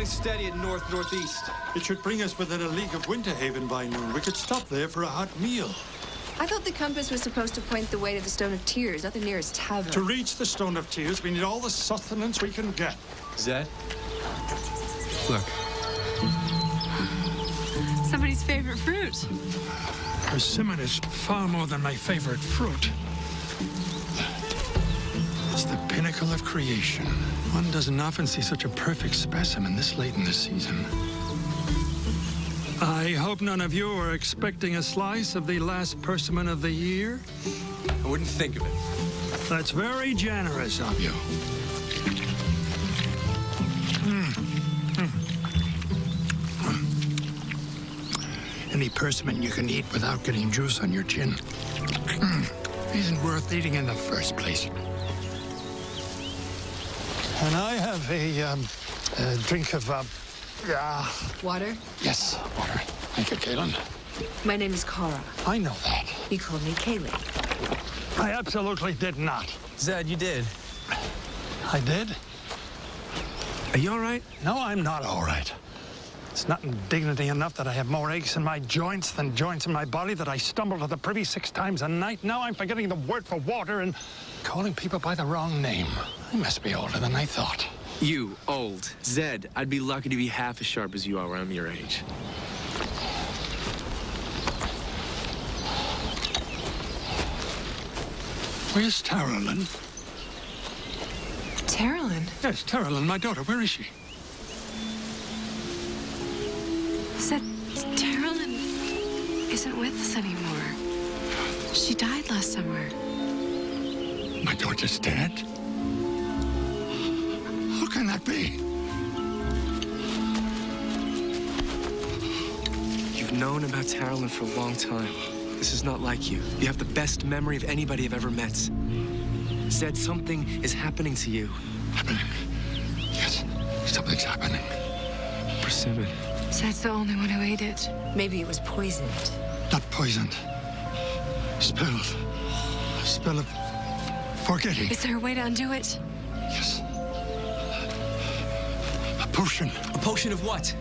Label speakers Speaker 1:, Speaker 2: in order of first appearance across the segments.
Speaker 1: holding steady at north-northeast.
Speaker 2: It should bring us within a league of Winterhaven by noon. We could stop there for a hot meal.
Speaker 3: I thought the compass was supposed to point the way to the Stone of Tears, not the nearest tavern.
Speaker 2: To reach the Stone of Tears, we need all the sustenance we can get.
Speaker 1: Zed? Look.
Speaker 4: Somebody's favorite fruit.
Speaker 2: Persimmon is far more than my favorite fruit. It's the pinnacle of creation. One doesn't often see such a perfect specimen this late in the season. I hope none of you are expecting a slice of the last persimmon of the year.
Speaker 1: I wouldn't think of it.
Speaker 2: That's very generous of you. Any persimmon you can eat without getting juice on your chin isn't worth eating in the first place. And I have a drink of,
Speaker 3: Water?
Speaker 2: yes, water. Thank you, Kaylin.
Speaker 3: My name is Kara.
Speaker 2: I know that.
Speaker 3: You called me Kaylee.
Speaker 2: I absolutely did not.
Speaker 1: Zed, you did.
Speaker 2: I did?
Speaker 1: Are you all right?
Speaker 2: No, I'm not all right. It's not indignity enough that I have more aches in my joints than joints in my body, that I stumble to the privy 6 times a night. Now I'm forgetting the word for water and calling people by the wrong name. I must be older than I thought.
Speaker 1: You, old. Zed, I'd be lucky to be half as sharp as you are when I'm your age.
Speaker 2: Where's Tarolyn?
Speaker 3: Tarolyn?
Speaker 2: Yes, Tarolyn, my daughter. Where is she?
Speaker 4: Said Tarolyn isn't with us anymore. She died last summer.
Speaker 2: My daughter's dead? How can that be?
Speaker 1: You've known about Tarolyn for a long time. This is not like you. You have the best memory of anybody I've ever met. Zed, something is happening to you.
Speaker 2: Happening? Yes, something's happening.
Speaker 1: Persimmon.
Speaker 4: Zed's the only one who ate it.
Speaker 3: Maybe it was poisoned.
Speaker 2: Not poisoned. Spilled. A spell of forgetting.
Speaker 4: Is there a way to undo it?
Speaker 2: Yes. A potion.
Speaker 1: A potion of what?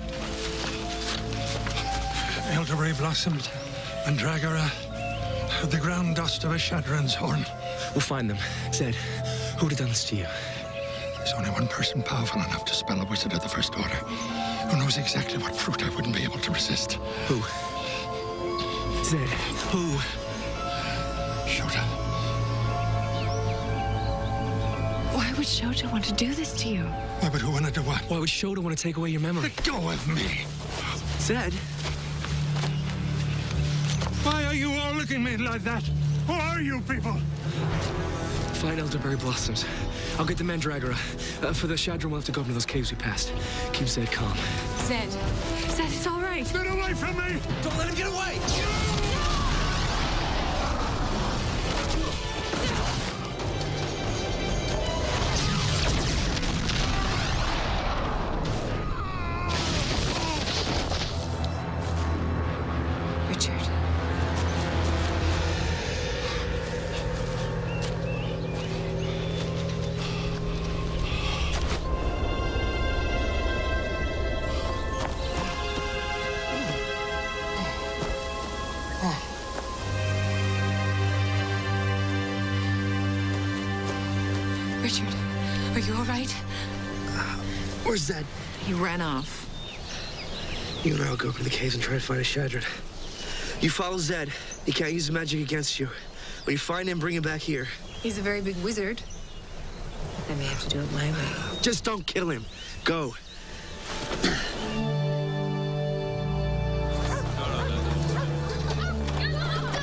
Speaker 2: Elderberry blossoms, mandragora, the ground dust of a shadran's horn.
Speaker 1: We'll find them. Zed, who would have done this to you?
Speaker 2: There's only one person powerful enough to spell a wizard of the first order, who knows exactly what fruit I wouldn't be able to resist.
Speaker 1: Who? Zed, who?
Speaker 2: Shota.
Speaker 4: Why would Shota want to do this to you?
Speaker 2: Why would who want to do what?
Speaker 1: Why would Shota want to take away your memory?
Speaker 2: Let go of me.
Speaker 1: Zed?
Speaker 2: Why are you all looking at me like that? Who are you people?
Speaker 1: Find elderberry blossoms. I'll get the mandragora. For the Shadron, we'll have to go up to those caves we passed. Keep Zed calm.
Speaker 4: Zed. Zed, it's all right.
Speaker 2: Get away from me!
Speaker 1: Don't let him get away!
Speaker 3: Richard.
Speaker 4: Richard, are you all right?
Speaker 1: Where's Zed?
Speaker 4: He ran off.
Speaker 1: You and I will go up to the caves and try to find a Shadron. You follow Zed. He can't use magic against you. When you find him, bring him back here.
Speaker 3: He's a very big wizard. I may have to do it my way.
Speaker 1: Just don't kill him. Go.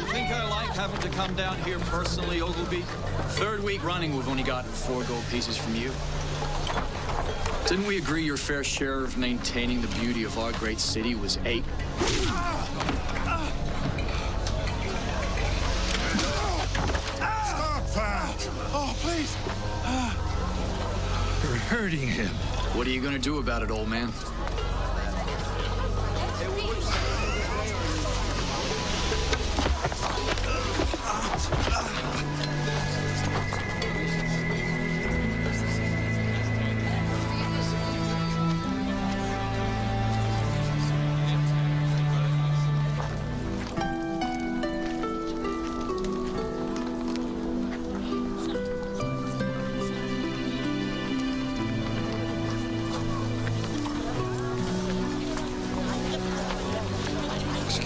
Speaker 5: Think I like having to come down here personally, Ogilvy? 3rd week running, we've only gotten 4 gold pieces from you. Didn't we agree your fair share of maintaining the beauty of our great city was 8?
Speaker 2: Stop that! Oh, please! You're hurting him.
Speaker 5: What are you gonna do about it, old man?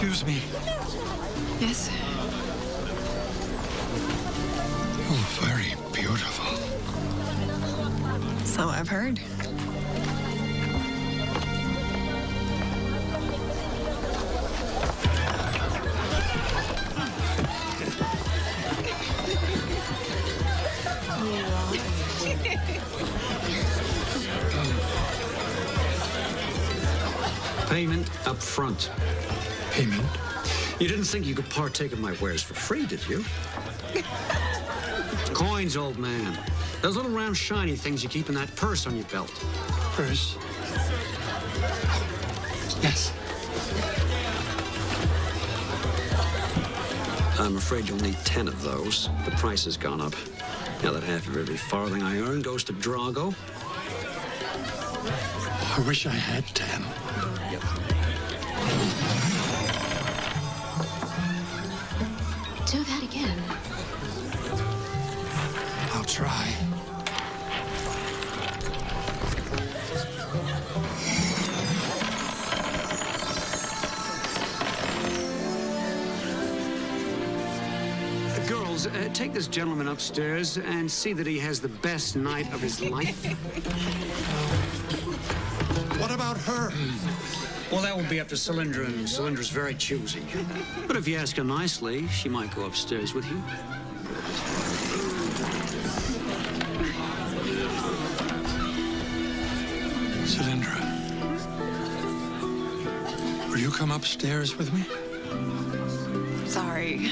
Speaker 2: Excuse me.
Speaker 4: Yes?
Speaker 2: Oh, very beautiful.
Speaker 4: So I've heard.
Speaker 6: Payment up front.
Speaker 2: Payment?
Speaker 6: You didn't think you could partake of my wares for free, did you? Coins, old man. Those little round shiny things you keep in that purse on your belt.
Speaker 2: Purse? Yes.
Speaker 6: I'm afraid you'll need 10 of those. The price has gone up. Now that half of every farthing I earn goes to Drago.
Speaker 2: I wish I had 10.
Speaker 3: Do that again.
Speaker 2: I'll try.
Speaker 6: Girls, take this gentleman upstairs and see that he has the best night of his life.
Speaker 2: What about her?
Speaker 6: Well, that would be up to Cylindra, and Cylindra's very choosy. But if you ask her nicely, she might go upstairs with you.
Speaker 2: Cylindra. Will you come upstairs with me?
Speaker 4: Sorry.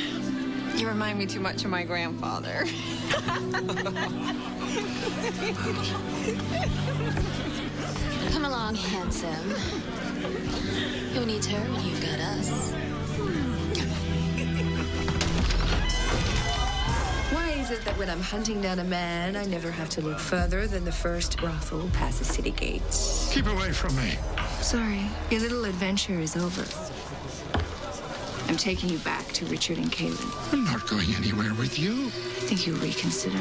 Speaker 4: You remind me too much of my grandfather.
Speaker 3: Come along, handsome. Who needs her when you've got us? Why is it that when I'm hunting down a man, I never have to look further than the first brothel past the city gates?
Speaker 2: Keep away from me.
Speaker 3: Sorry, your little adventure is over. I'm taking you back to Richard and Kaylin.
Speaker 2: I'm not going anywhere with you.
Speaker 3: I think you'll reconsider.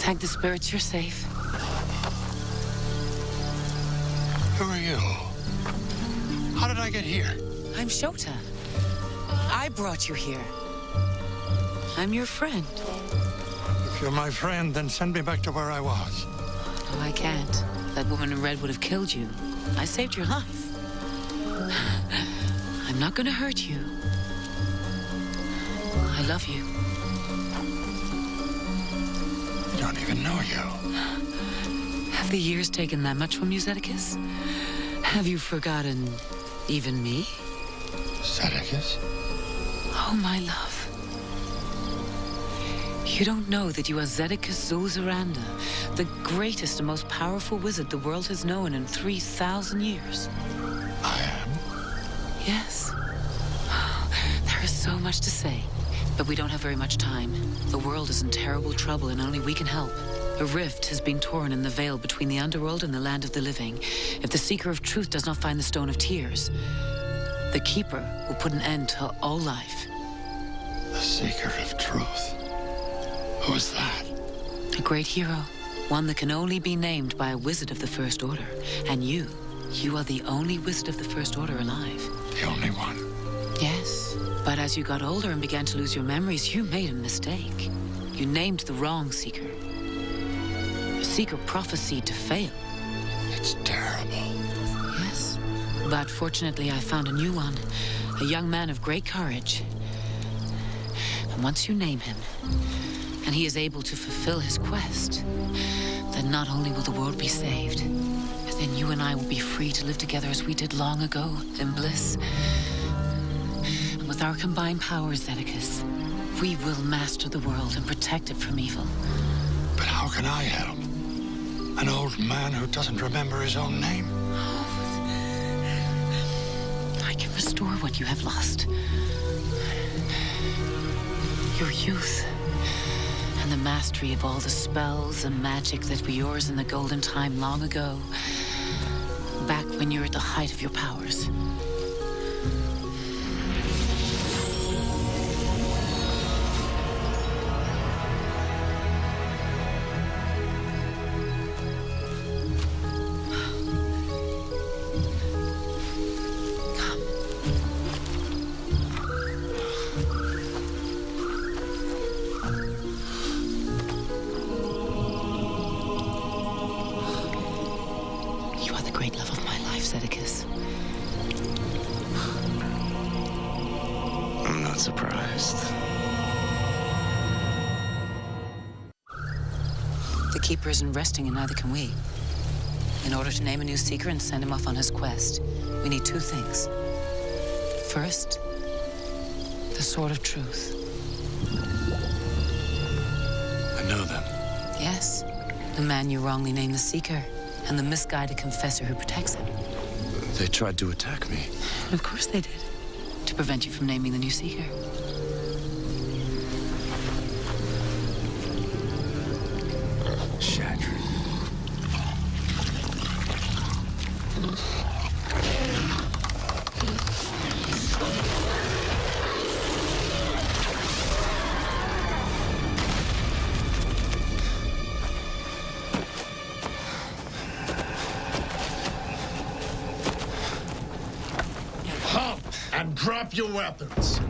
Speaker 4: Thank the spirits you're safe.
Speaker 2: Who are you? How did I get here?
Speaker 7: I'm Shota. I brought you here. I'm your friend.
Speaker 2: If you're my friend, then send me back to where I was.
Speaker 7: No, I can't. That woman in red would have killed you. I saved your life. I'm not gonna hurt you. I love you.
Speaker 2: I don't even know you.
Speaker 7: Have the years taken that much from you, Zedekis? Have you forgotten even me?
Speaker 2: Zedekis?
Speaker 7: Oh, my love. You don't know that you are Zedekis Zulzaranda, the greatest and most powerful wizard the world has known in 3,000 years.
Speaker 2: I am?
Speaker 7: Yes. There is so much to say, but we don't have very much time. The world is in terrible trouble and only we can help. A rift has been torn in the veil between the underworld and the land of the living. If the Seeker of Truth does not find the Stone of Tears, the Keeper will put an end to all life.
Speaker 2: The Seeker of Truth. Who is that?
Speaker 7: A great hero. One that can only be named by a wizard of the First Order. And you are the only wizard of the First Order alive.
Speaker 2: The only one.
Speaker 7: Yes, but as you got older and began to lose your memories, you made a mistake. You named the wrong Seeker. A Seeker prophesied to fail.
Speaker 2: It's terrible.
Speaker 7: Yes, but fortunately I found a new one. A young man of great courage. And once you name him, and he is able to fulfill his quest, then not only will the world be saved, but then you and I will be free to live together as we did long ago in bliss. And with our combined powers, Zedekis, we will master the world and protect it from evil.
Speaker 2: But how can I help? An old man who doesn't remember his own name?
Speaker 7: I can restore what you have lost. Your youth. And the mastery of all the spells and magic that were yours in the golden time long ago. Back when you were at the height of your powers.
Speaker 8: not surprised.
Speaker 7: The Keeper isn't resting, and neither can we. In order to name a new seeker and send him off on his quest, we need two things. First, the Sword of Truth.
Speaker 8: I know them.
Speaker 7: Yes, the man you wrongly named the Seeker, and the misguided confessor who protects him.
Speaker 8: They tried to attack me.
Speaker 7: Of course they did, to prevent you from naming the new Seeker.
Speaker 8: Shattered.
Speaker 9: Halt and drop your weapons.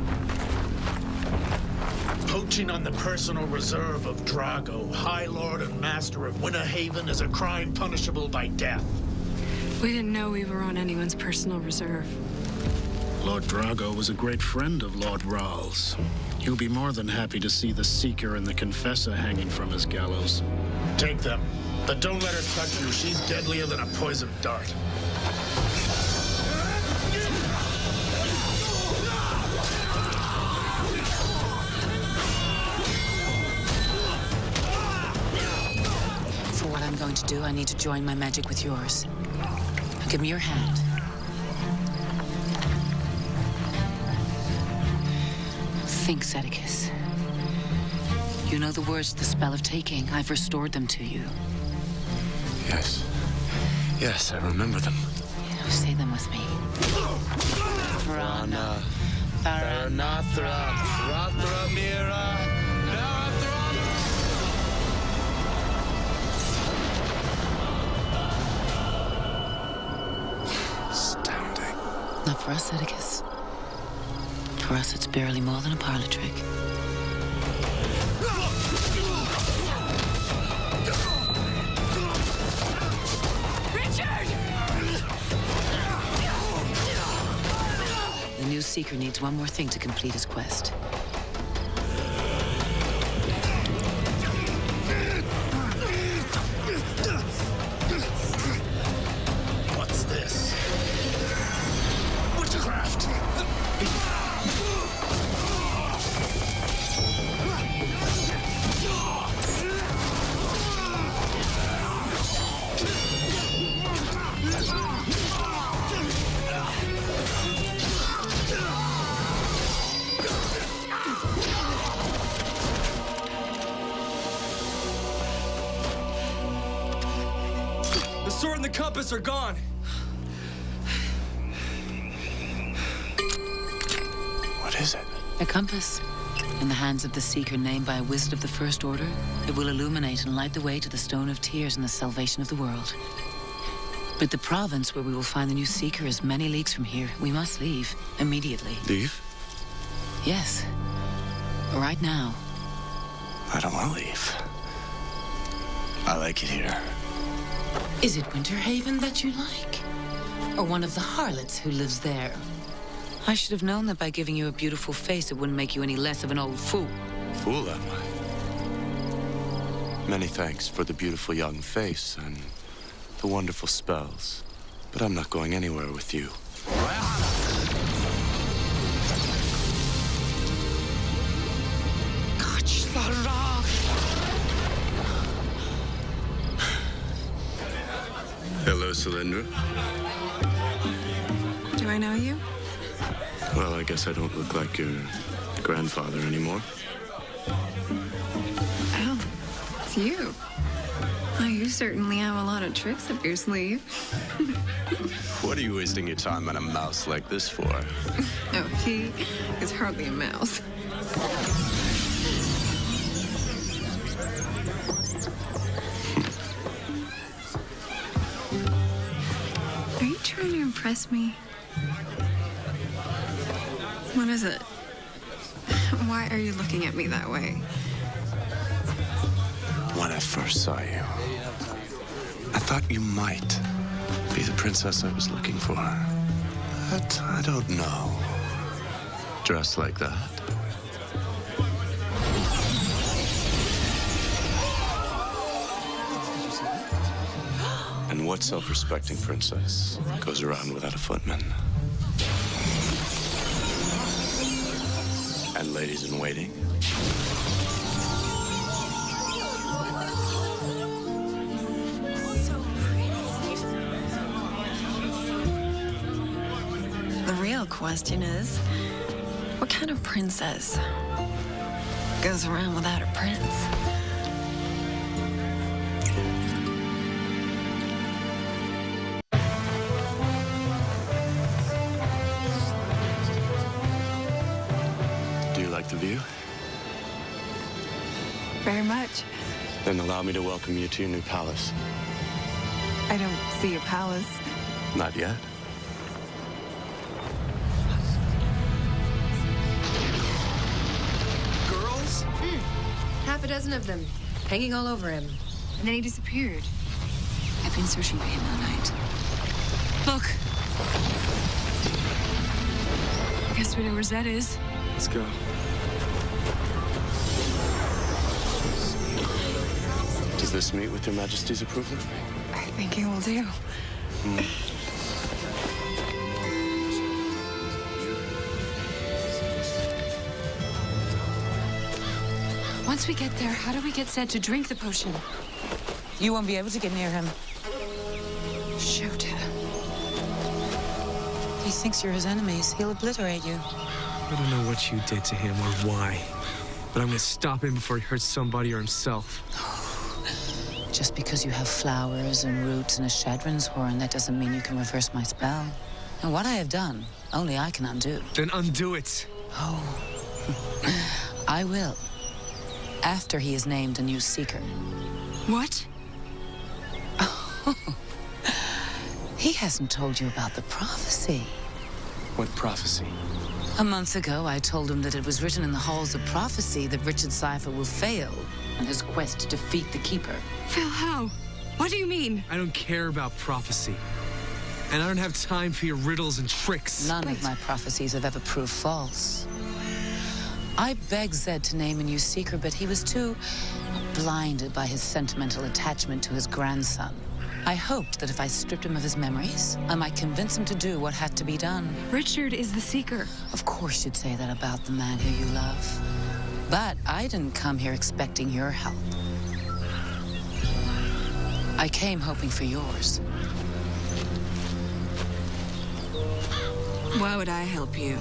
Speaker 9: Poaching on the personal reserve of Drago, High Lord and Master of Winterhaven, is a crime punishable by death.
Speaker 4: We didn't know we were on anyone's personal reserve.
Speaker 10: Lord Drago was a great friend of Lord Ral's. He'll be more than happy to see the Seeker and the Confessor hanging from his gallows.
Speaker 9: Take them, but don't let her touch you. She's deadlier than a poisoned dart.
Speaker 7: For what I'm going to do, I need to join my magic with yours. Now give me your hand. Think, Zeticus. You know the words to the spell of taking. I've restored them to you.
Speaker 8: Yes. Yes, I remember them.
Speaker 7: Now say them with me.
Speaker 8: Prana, Paranathra, Rathra Mira, Astounding.
Speaker 7: Not for us, Zeticus. For us, it's barely more than a parlor trick. The new Seeker needs one more thing to complete his quest.
Speaker 9: What's this? Witchcraft!
Speaker 1: The sword and the compass are gone.
Speaker 8: What is it?
Speaker 7: A compass. In the hands of the Seeker named by a wizard of the First Order, it will illuminate and light the way to the Stone of Tears and the salvation of the world. But the province where we will find the new Seeker is many leagues from here. We must leave immediately.
Speaker 8: Leave?
Speaker 7: Yes. Right now.
Speaker 8: I don't want to leave. I like it here.
Speaker 7: Is it Winterhaven that you like? Or one of the harlots who lives there? I should have known that by giving you a beautiful face, it wouldn't make you any less of an old fool.
Speaker 8: Fool, am I? Many thanks for the beautiful young face and the wonderful spells. But I'm not going anywhere with you. Hello, Cylindra.
Speaker 4: Do I know you?
Speaker 8: Well, I guess I don't look like your grandfather anymore.
Speaker 4: Oh, it's you. Oh, you certainly have a lot of tricks up your sleeve.
Speaker 8: What are you wasting your time on a mouse like this for?
Speaker 4: Oh, he is hardly a mouse. Are you trying to impress me? What is it? Why are you looking at me that way?
Speaker 8: When I first saw you, I thought you might be the princess I was looking for. But I don't know. Dressed like that? And what self-respecting princess goes around without a footman? And ladies-in-waiting?
Speaker 4: The real question is, what kind of princess goes around without a prince?
Speaker 8: Do you like the view?
Speaker 4: Very much.
Speaker 8: Then allow me to welcome you to your new palace.
Speaker 4: I don't see a palace.
Speaker 8: Not yet.
Speaker 5: Girls?
Speaker 3: Half a dozen of them, hanging all over him.
Speaker 4: And then he disappeared. I've been searching for him all night. Look. I guess we know where Zed is.
Speaker 1: Let's go.
Speaker 8: Does this meet with Your Majesty's approval?
Speaker 4: I think he will do.
Speaker 7: Once we get there, how do we get Zed to drink the potion? You won't be able to get near him. Shoot. He thinks you're his enemies. He'll obliterate you.
Speaker 1: I don't know what you did to him or why, but I'm gonna stop him before he hurts somebody or himself.
Speaker 7: Just because you have flowers and roots and a Shadrin's horn, that doesn't mean you can reverse my spell. And what I have done, only I can undo.
Speaker 1: Then undo it.
Speaker 7: Oh. I will. After he is named a new seeker.
Speaker 4: What?
Speaker 7: He hasn't told you about the prophecy.
Speaker 1: What prophecy?
Speaker 7: A month ago, I told him that it was written in the halls of prophecy that Richard Cypher will fail in his quest to defeat the Keeper.
Speaker 4: Phil, how? What do you mean?
Speaker 1: I don't care about prophecy. And I don't have time for your riddles and tricks.
Speaker 7: None of my prophecies have ever proved false. I begged Zed to name a new seeker, but he was too blinded by his sentimental attachment to his grandson. I hoped that if I stripped him of his memories, I might convince him to do what had to be done.
Speaker 4: Richard is the seeker.
Speaker 7: Of course you'd say that about the man who you love. But I didn't come here expecting your help. I came hoping for yours.
Speaker 4: Why would I help you?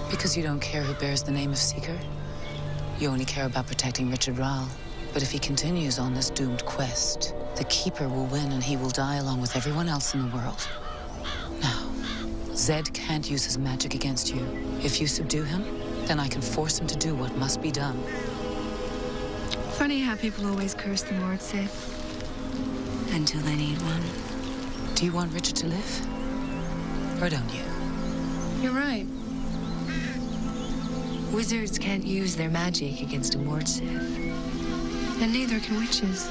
Speaker 7: Because you don't care who bears the name of Seeker. You only care about protecting Richard Rahl. But if he continues on this doomed quest, the Keeper will win and he will die along with everyone else in the world. Now, Zed can't use his magic against you. If you subdue him, then I can force him to do what must be done.
Speaker 4: Funny how people always curse the Lord safe. Until they need one.
Speaker 7: Do you want Richard to live? Or don't you?
Speaker 3: You're right. Wizards can't use their magic against a Mordsith. And neither can witches.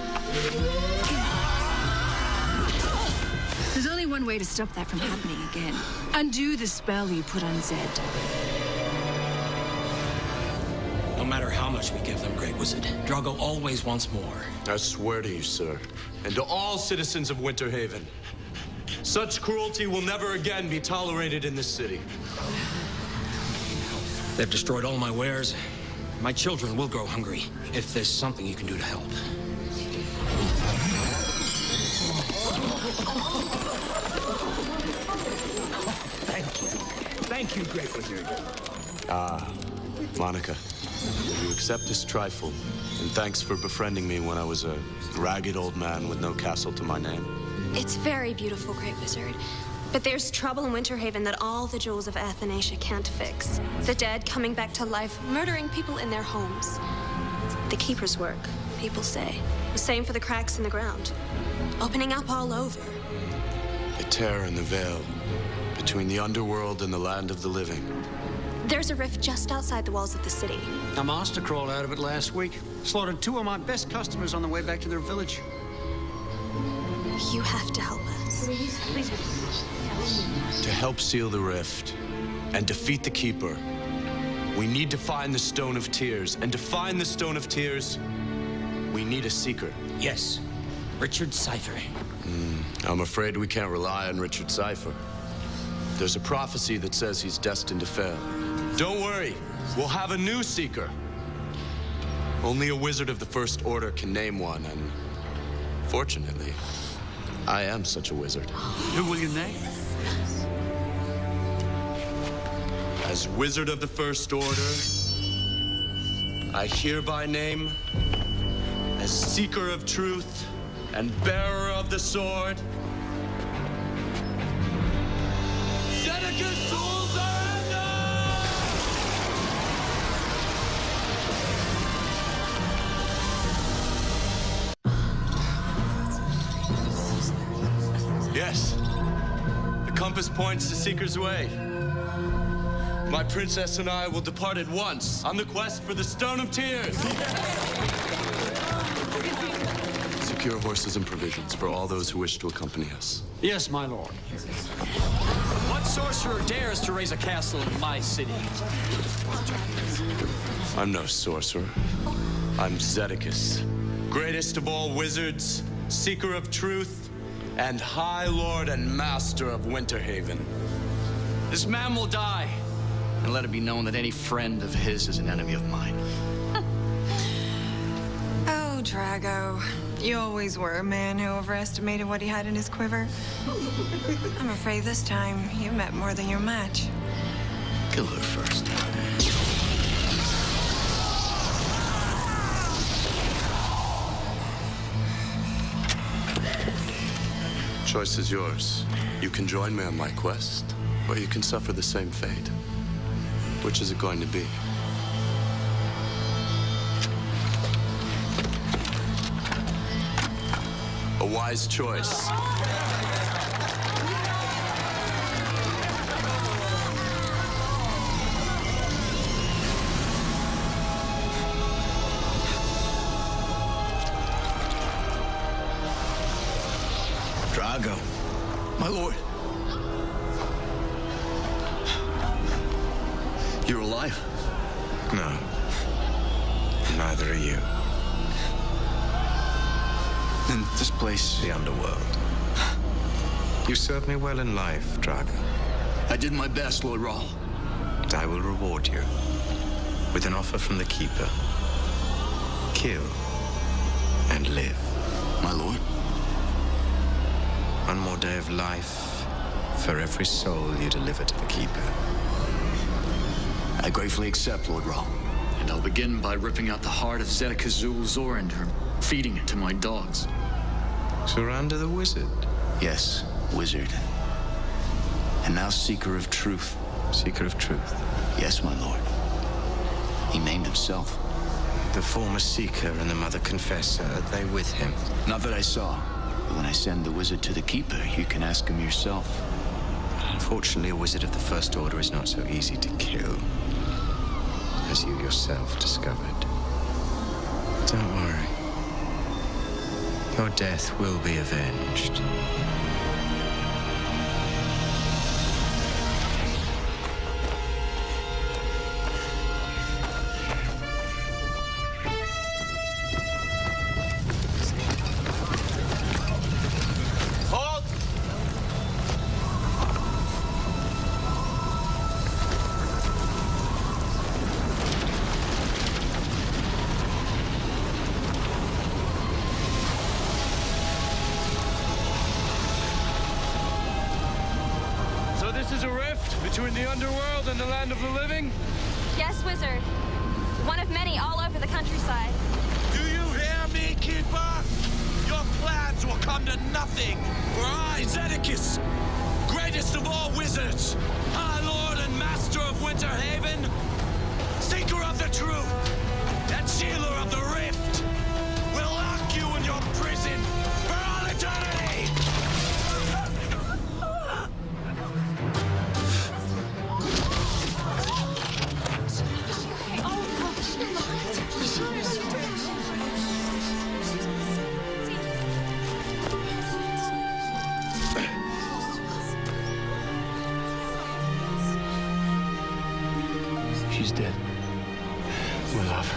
Speaker 4: There's only one way to stop that from happening again. Undo the spell you put on Zed.
Speaker 6: No matter how much we give them, Great Wizard, Drago always wants more.
Speaker 8: I swear to you, sir, and to all citizens of Winterhaven, such cruelty will never again be tolerated in this city.
Speaker 6: They've destroyed all my wares. My children will grow hungry if there's something you can do to help.
Speaker 9: Thank you, Great Wizard.
Speaker 8: Monica, you accept this trifle, and thanks for befriending me when I was a ragged old man with no castle to my name.
Speaker 11: It's very beautiful, Great Wizard. But there's trouble in Winterhaven that all the jewels of Athanasia can't fix. The dead coming back to life, murdering people in their homes. The Keeper's work, people say. The same for the cracks in the ground. Opening up all over.
Speaker 8: The tear in the veil between the underworld and the land of the living.
Speaker 11: There's a rift just outside the walls of the city.
Speaker 6: A monster crawled out of it last week. Slaughtered 2 of my best customers on the way back to their village.
Speaker 11: You have to help us.
Speaker 8: To help seal the rift and defeat the Keeper, We need to find the Stone of Tears. And to find the Stone of Tears, we need a seeker.
Speaker 6: Yes, Richard Cypher.
Speaker 8: I'm afraid we can't rely on Richard Cypher. There's a prophecy that says he's destined to fail. Don't worry, we'll have a new seeker. Only a wizard of the First Order can name one, and fortunately, I am such a wizard.
Speaker 6: Who will you name?
Speaker 8: As Wizard of the First Order, I hereby name, as Seeker of Truth and Bearer of the Sword, Zedekias Yes, the compass points to Seeker's Way. My princess and I will depart at once on the quest for the Stone of Tears. Secure horses and provisions for all those who wish to accompany us.
Speaker 6: Yes, my lord.
Speaker 5: What sorcerer dares to raise a castle in my city?
Speaker 8: I'm no sorcerer. I'm Zedekias, greatest of all wizards, seeker of truth, and High Lord and Master of Winterhaven.
Speaker 5: This man will die, and let it be known that any friend of his is an enemy of mine.
Speaker 4: Oh, Drago. You always were a man who overestimated what he had in his quiver. I'm afraid this time you met more than your match.
Speaker 5: Kill her first.
Speaker 8: Choice is yours. You can join me on my quest, or you can suffer the same fate. Which is it going to be? A wise choice.
Speaker 5: Drago, my lord. You're alive?
Speaker 12: No. Neither are you.
Speaker 5: Then this place...
Speaker 12: The underworld. You served me well in life, Drago.
Speaker 5: I did my best, Lord Rahl.
Speaker 12: And I will reward you with an offer from the Keeper. Kill and live.
Speaker 5: My lord?
Speaker 12: One more day of life for every soul you deliver to the Keeper.
Speaker 5: I gratefully accept, Lord Rahl. And I'll begin by ripping out the heart of Zedekias Zul'Zorindr and feeding it to my dogs.
Speaker 12: Surrender the wizard?
Speaker 5: Yes, wizard. And now Seeker of Truth.
Speaker 12: Seeker of Truth?
Speaker 5: Yes, my lord. He named himself.
Speaker 12: The former Seeker and the Mother Confessor, are they with him?
Speaker 5: Not that I saw. But when I send the wizard to the Keeper, you can ask him yourself.
Speaker 12: Unfortunately, a wizard of the First Order is not so easy to kill, as you yourself discovered. Don't worry. Your death will be avenged.
Speaker 8: Between the underworld and the land of the living?
Speaker 11: Yes, wizard. One of many all over the countryside.
Speaker 9: Do you hear me, Keeper? Your plans will come to nothing. For I, Zedekias, greatest of all wizards, High Lord and Master of Winterhaven, Seeker of the Truth, and Sealer of the Rift, will lock you in your prison for all eternity!
Speaker 8: She's dead. My love,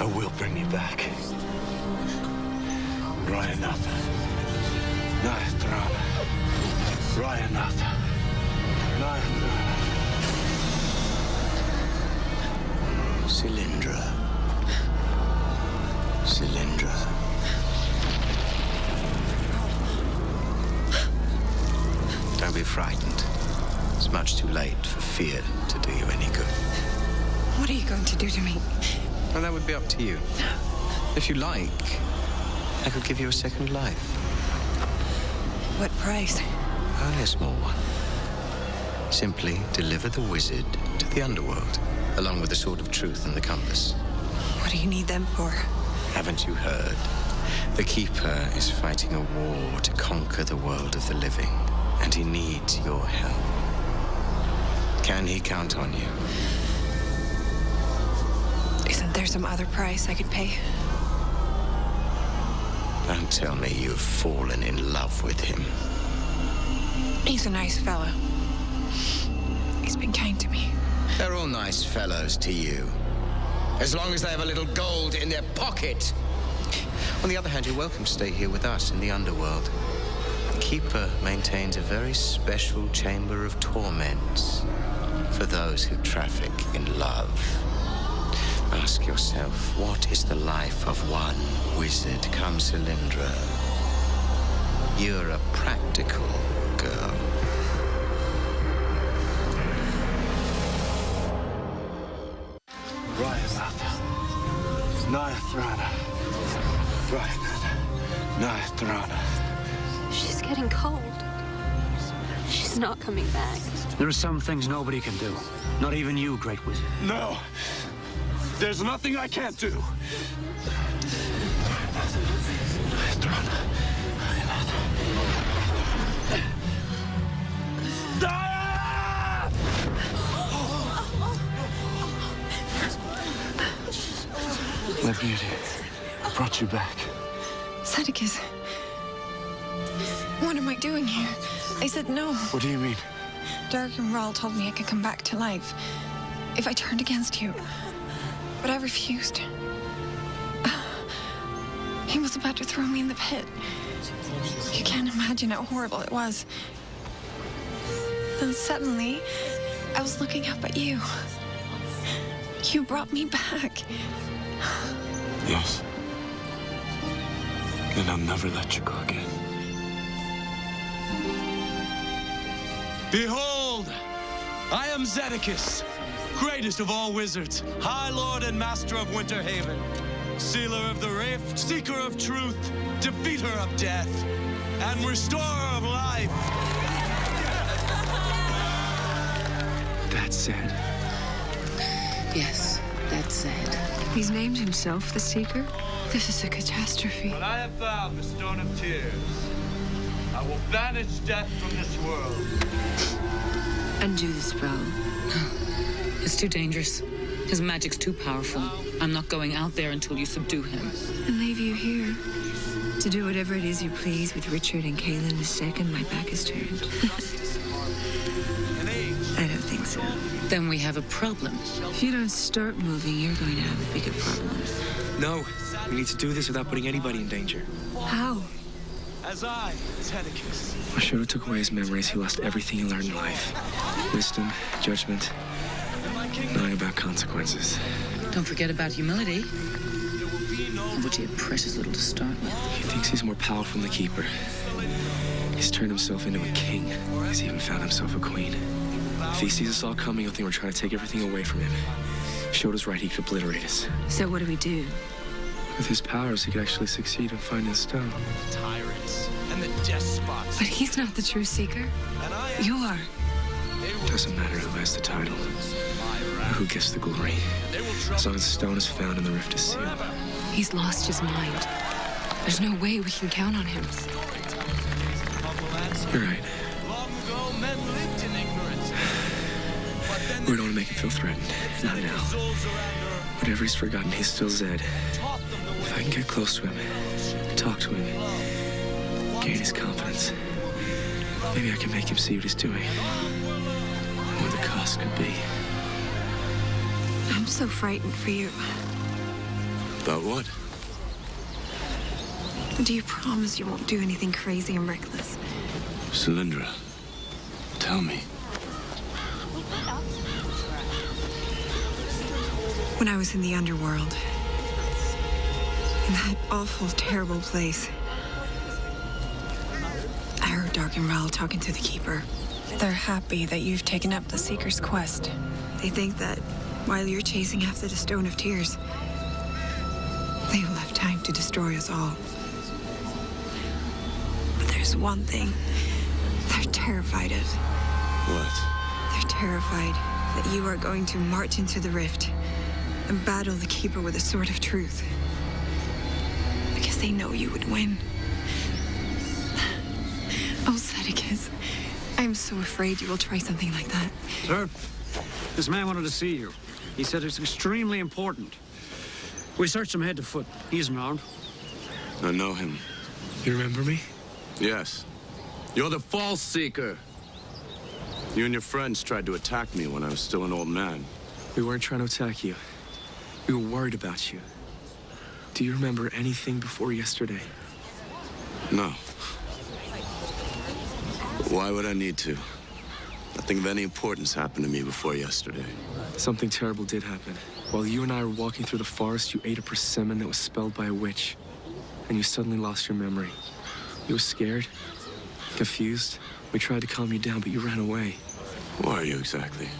Speaker 8: I will bring you back. Ryanatha. Naithrana. Ryanatha. Naithrana.
Speaker 12: Cylindra. Cylindra. Don't be frightened. It's much too late for fear to do you any good.
Speaker 4: What are you going to do to me?
Speaker 12: Well, that would be up to you. If you like, I could give you a second life.
Speaker 4: What price?
Speaker 12: Only a small one. Simply deliver the wizard to the underworld, along with the sword of truth and the compass.
Speaker 4: What do you need them for?
Speaker 12: Haven't you heard? The Keeper is fighting a war to conquer the world of the living, and he needs your help. Can he count on you?
Speaker 4: Isn't there some other price I could pay?
Speaker 12: Don't tell me you've fallen in love with him.
Speaker 4: He's a nice fellow. He's been kind to me.
Speaker 12: They're all nice fellows to you, as long as they have a little gold in their pocket. On the other hand, you're welcome to stay here with us in the underworld. The Keeper maintains a very special chamber of torments for those who traffic in love. Ask yourself, what is the life of one wizard come Cylindra? You're a practical girl.
Speaker 8: Ryanatha. Naithrana. Ryanatha. Naithrana.
Speaker 11: She's getting cold. She's not coming back.
Speaker 6: There are some things nobody can do. Not even you, great wizard.
Speaker 8: No. There's nothing I can't do. My beauty, I brought you back.
Speaker 4: Sadicus. What am I doing here? I said no.
Speaker 8: What do you mean?
Speaker 4: Derek and Rawl told me I could come back to life if I turned against you. But I refused. He was about to throw me in the pit. You can't imagine how horrible it was. Then suddenly, I was looking up at you. You brought me back.
Speaker 8: Yes. And I'll never let you go again.
Speaker 9: Behold, I am Zedekis, greatest of all wizards, High Lord and Master of Winterhaven, Sealer of the Rift, Seeker of Truth, Defeater of Death, and Restorer of Life.
Speaker 1: That's Zed.
Speaker 7: Yes, that's Zed.
Speaker 3: He's named himself the Seeker? This is a catastrophe.
Speaker 9: When I have found the Stone of Tears, I will banish death from this world.
Speaker 3: Undo the spell.
Speaker 7: It's too dangerous. His magic's too powerful. I'm not going out there until you subdue him.
Speaker 3: And leave you here to do whatever it is you please with Richard and Kaelin the second my back is turned. I don't think so.
Speaker 7: Then we have a problem.
Speaker 3: If you don't start moving, you're going to have a bigger problem.
Speaker 1: No, we need to do this without putting anybody in danger.
Speaker 3: How?
Speaker 9: As I, Zedekis.
Speaker 1: When Shoto took away his memories, he lost everything he learned in life. Wisdom, judgment, knowing about consequences.
Speaker 7: Don't forget about humility, of which he had precious little to start with.
Speaker 1: He thinks he's more powerful than the Keeper. He's turned himself into a king. He's even found himself a queen. If he sees us all coming, he'll think we're trying to take everything away from him. Shoto's right, he could obliterate us.
Speaker 3: So what do we do?
Speaker 1: With his powers, he could actually succeed in finding the stone.
Speaker 9: Tyrants and the despots.
Speaker 3: But he's not the true Seeker. You are.
Speaker 1: Doesn't matter who has the title, or who gets the glory. As long as the stone is found and the rift is sealed.
Speaker 3: He's lost his mind. There's no way we can count on him.
Speaker 1: You're right.
Speaker 9: Long ago, men lived in ignorance.
Speaker 1: We don't want to make him feel threatened. Not now. Whatever he's forgotten, he's still Zed. If I can get close to him, talk to him, gain his confidence, maybe I can make him see what he's doing, and what the cost could be.
Speaker 4: I'm so frightened for you.
Speaker 8: About what?
Speaker 4: Do you promise you won't do anything crazy and reckless?
Speaker 8: Cylindra, tell me.
Speaker 4: When I was in the underworld, in that awful, terrible place, I heard Dark and Rahl talking to the Keeper. They're happy that you've taken up the Seeker's quest. They think that while you're chasing after the Stone of Tears, they will have time to destroy us all. But there's one thing they're terrified of.
Speaker 8: What?
Speaker 4: They're terrified that you are going to march into the rift and battle the Keeper with a sword of truth. Because they know you would win. Oh, Sedicus, I'm so afraid you will try something like that.
Speaker 6: Sir, this man wanted to see you. He said it's extremely important. We searched him head to foot. He isn't armed.
Speaker 8: I know him.
Speaker 1: You remember me?
Speaker 8: Yes. You're the false seeker. You and your friends tried to attack me when I was still an old man.
Speaker 1: We weren't trying to attack you. We were worried about you. Do you remember anything before yesterday?
Speaker 8: No. Why would I need to? Nothing of any importance happened to me before yesterday.
Speaker 1: Something terrible did happen. While you and I were walking through the forest, you ate a persimmon that was spelled by a witch. And you suddenly lost your memory. You were scared, confused. We tried to calm you down, but you ran away.
Speaker 8: Who are you exactly?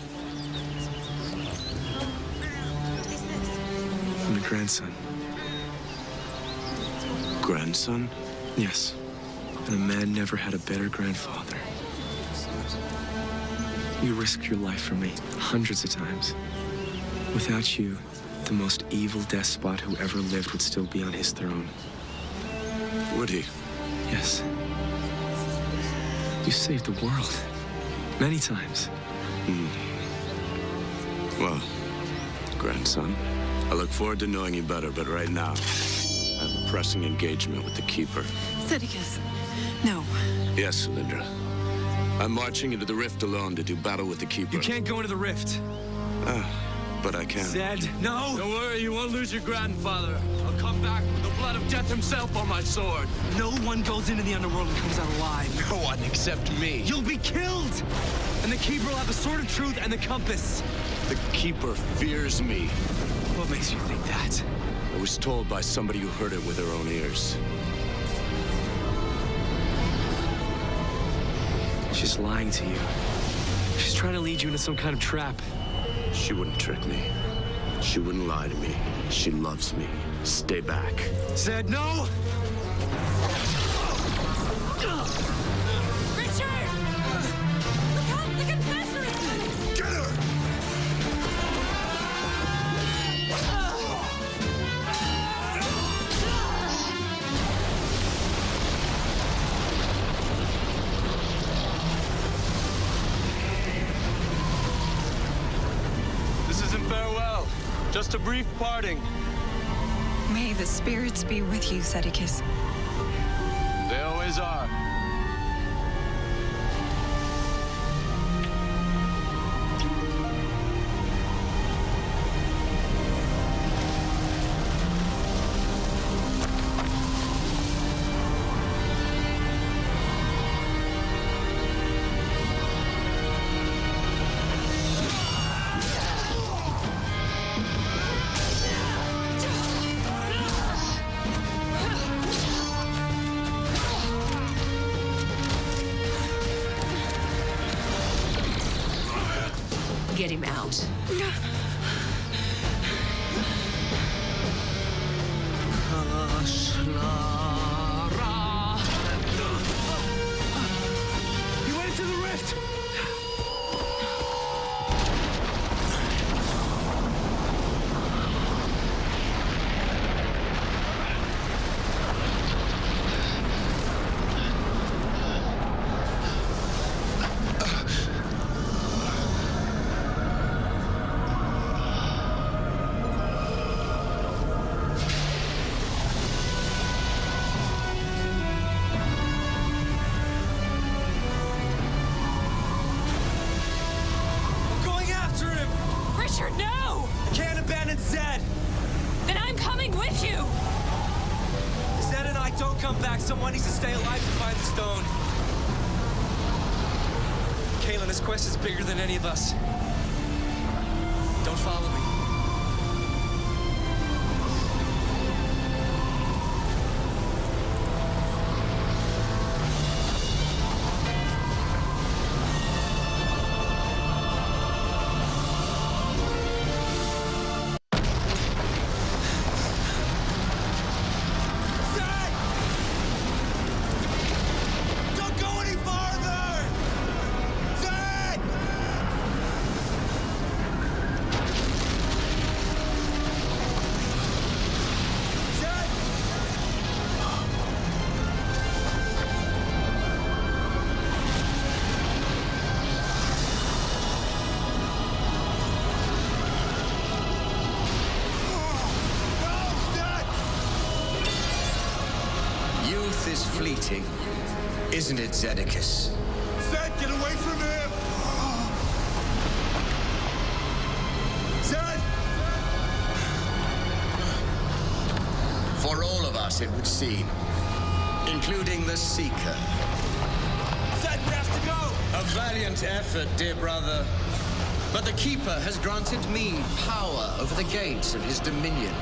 Speaker 1: I'm your grandson.
Speaker 8: Grandson?
Speaker 1: Yes. And a man never had a better grandfather. You risked your life for me hundreds of times. Without you, the most evil despot who ever lived would still be on his throne.
Speaker 8: Would he?
Speaker 1: Yes. You saved the world. Many times.
Speaker 8: Well, grandson, I look forward to knowing you better, but right now, I have a pressing engagement with the Keeper.
Speaker 4: Sedicus, no.
Speaker 8: Yes, Cylindra. I'm marching into the Rift alone to do battle with the Keeper.
Speaker 1: You can't go into the rift.
Speaker 8: But I can.
Speaker 1: Zed, no!
Speaker 8: Don't worry, you won't lose your grandfather. I'll come back with the blood of death himself on my sword.
Speaker 1: No one goes into the underworld and comes out alive.
Speaker 8: No one except me.
Speaker 1: You'll be killed! And the Keeper will have the Sword of Truth and the compass.
Speaker 8: The Keeper fears me.
Speaker 1: What makes you think that?
Speaker 8: I was told by somebody who heard it with her own ears.
Speaker 1: She's lying to you. She's trying to lead you into some kind of trap.
Speaker 8: She wouldn't trick me. She wouldn't lie to me. She loves me. Stay back.
Speaker 1: Zed, no!
Speaker 11: Richard! Look out! The Confessor!
Speaker 9: Get her!
Speaker 8: This isn't farewell. Just a brief parting.
Speaker 4: May the spirits be with you, Sedicus.
Speaker 8: They always are.
Speaker 3: Get him out.
Speaker 1: You went into the rift!
Speaker 9: Can't abandon Zed!
Speaker 4: Then I'm coming with you!
Speaker 9: Zed and I don't come back. Someone needs to stay alive to find the stone. Kaylin, this quest is bigger than any of us. Don't follow me.
Speaker 12: Is fleeting, isn't it, Zedicus?
Speaker 9: Zed, get away from him! Zed!
Speaker 12: For all of us, it would seem, including the Seeker.
Speaker 9: Zed, we have to go!
Speaker 12: A valiant effort, dear brother. But the Keeper has granted me power over the gates of his dominion.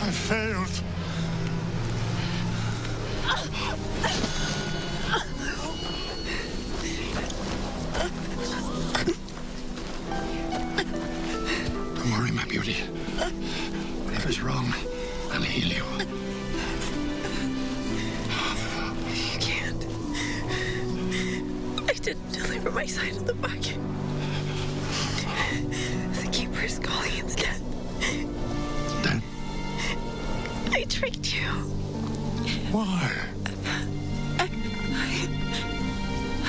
Speaker 2: I failed. Don't worry, my beauty. Whatever's wrong, I'll heal you.
Speaker 4: You can't. I didn't deliver my side of the bargain. The Keeper is calling in the dead.
Speaker 2: Dead?
Speaker 4: I tricked you.
Speaker 2: Why?
Speaker 4: I'm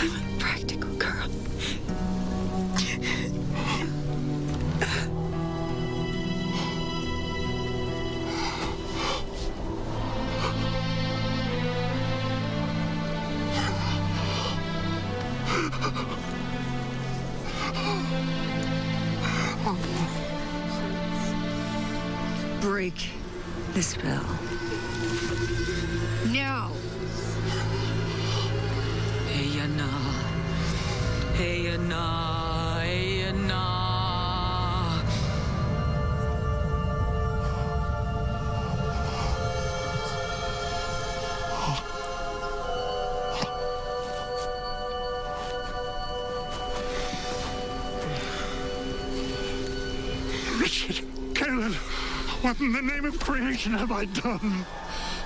Speaker 4: a practical girl.
Speaker 3: Break the spell. Now!
Speaker 7: Hey na, hey na, hey na.
Speaker 2: Richard, Kaylin, what in the name of creation have I done?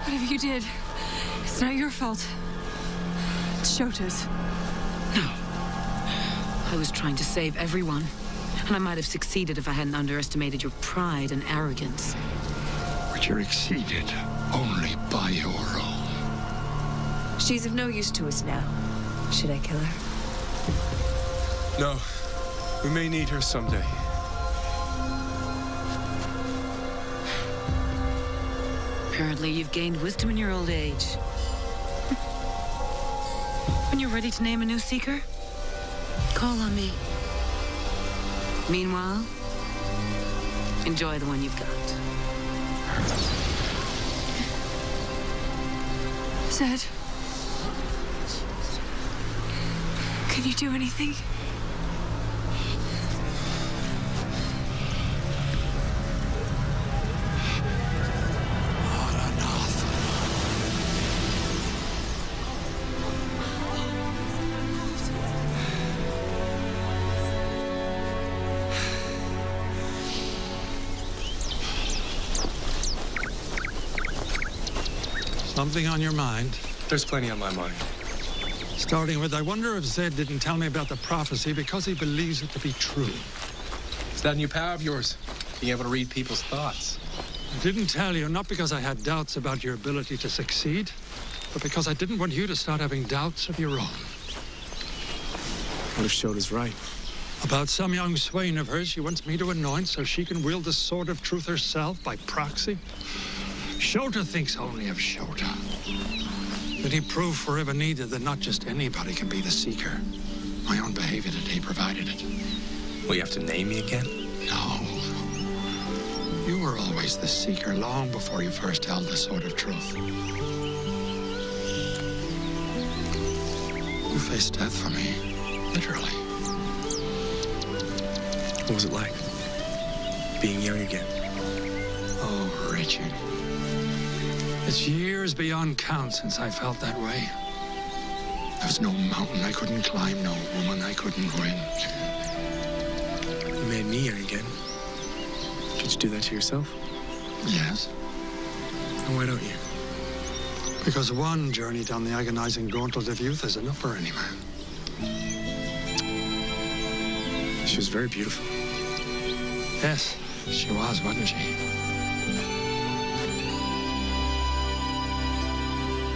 Speaker 4: Whatever you did, it's not your fault. It's Shota's.
Speaker 7: No. I was trying to save everyone. And I might have succeeded if I hadn't underestimated your pride and arrogance.
Speaker 2: But you're exceeded only by your own.
Speaker 3: She's of no use to us now. Should I kill her?
Speaker 9: No. We may need her someday.
Speaker 7: Apparently you've gained wisdom in your old age. When you're ready to name a new seeker, call on me. Meanwhile, enjoy the one you've got.
Speaker 4: Zed, can you do anything?
Speaker 2: Something on your mind?
Speaker 1: There's plenty on my mind.
Speaker 2: Starting with, I wonder if Zed didn't tell me about the prophecy because he believes it to be true.
Speaker 1: Is that a new power of yours? Being able to read people's thoughts?
Speaker 2: I didn't tell you, not because I had doubts about your ability to succeed, but because I didn't want you to start having doubts of your own.
Speaker 1: What if Shota's right?
Speaker 2: About some young swain of hers she wants me to anoint so she can wield the sword of truth herself by proxy. Shota thinks only of Shota. But he proved forever needed that not just anybody can be the Seeker. My own behavior today provided it.
Speaker 1: Will you have to name me again?
Speaker 2: No. You were always the Seeker long before you first held the sword of truth. You faced death for me, literally.
Speaker 1: What was it like? Being young again?
Speaker 2: Oh, Richard. It's years beyond count since I felt that way. There was no mountain I couldn't climb, no woman I couldn't win.
Speaker 1: You made me young again. Did you do that to yourself?
Speaker 2: Yes.
Speaker 1: And why don't you?
Speaker 2: Because one journey down the agonizing gauntlet of youth is enough for any man.
Speaker 1: She was very beautiful.
Speaker 2: Yes, she was, wasn't she?